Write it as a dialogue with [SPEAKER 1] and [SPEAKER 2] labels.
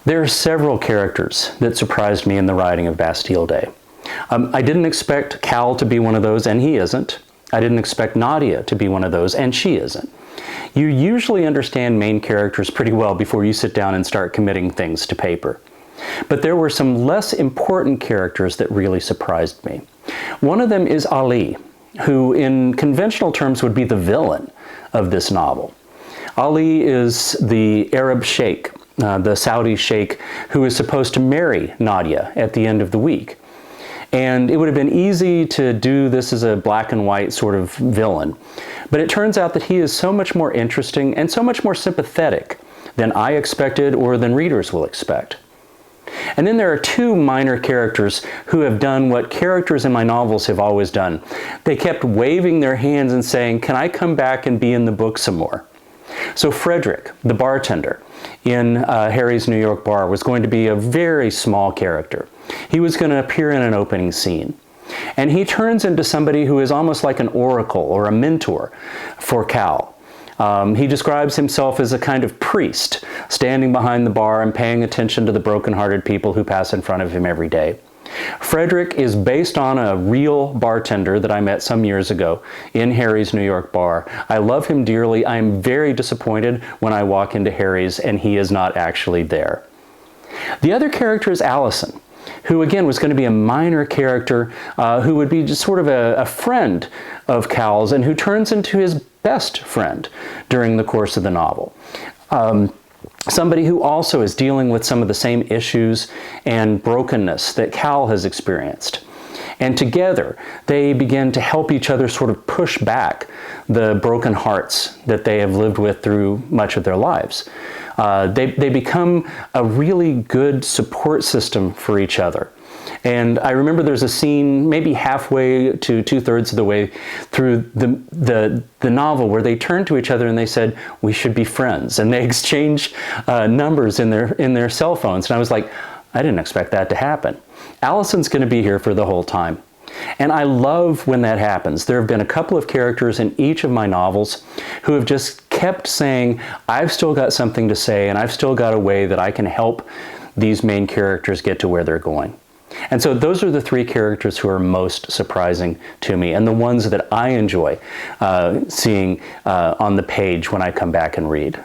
[SPEAKER 1] There are several characters that surprised me in the writing of Bastille Day. I didn't expect Cal to be one of those, and he isn't. I didn't expect Nadia to be one of those, and she isn't. You usually understand main characters pretty well before you sit down and start committing things to paper. But there were some less important characters that really surprised me. One of them is Ali, who in conventional terms would be the villain of this novel. Ali is the Arab sheikh, the Saudi sheikh, who is supposed to marry Nadia at the end of the week. And it would have been easy to do this as a black and white sort of villain. But it turns out that he is so much more interesting and so much more sympathetic than I expected or than readers will expect. And then there are two minor characters who have done what characters in my novels have always done. They kept waving their hands and saying, "Can I come back and be in the book some more?" So Frederick, the bartender in Harry's New York Bar, was going to be a very small character. He was going to appear in an opening scene. And he turns into somebody who is almost like an oracle or a mentor for Cal. He describes himself as a kind of priest, standing behind the bar and paying attention to the broken-hearted people who pass in front of him every day. Frederick is based on a real bartender that I met some years ago in Harry's New York Bar. I love him dearly. I am very disappointed when I walk into Harry's and he is not actually there. The other character is Allison, who again was going to be a minor character who would be just sort of a friend of Cal's and who turns into his best friend during the course of the novel. Somebody who also is dealing with some of the same issues and brokenness that Cal has experienced. And together, they begin to help each other sort of push back the broken hearts that they have lived with through much of their lives. They become a really good support system for each other. And I remember there's a scene maybe halfway to two-thirds of the way through the novel where they turn to each other and they said, "We should be friends." And they exchange numbers in their cell phones. And I was like, I didn't expect that to happen. Allison's going to be here for the whole time. And I love when that happens. There have been a couple of characters in each of my novels who have just kept saying, I've still got something to say and I've still got a way that I can help these main characters get to where they're going. And so those are the three characters who are most surprising to me and the ones that I enjoy seeing on the page when I come back and read.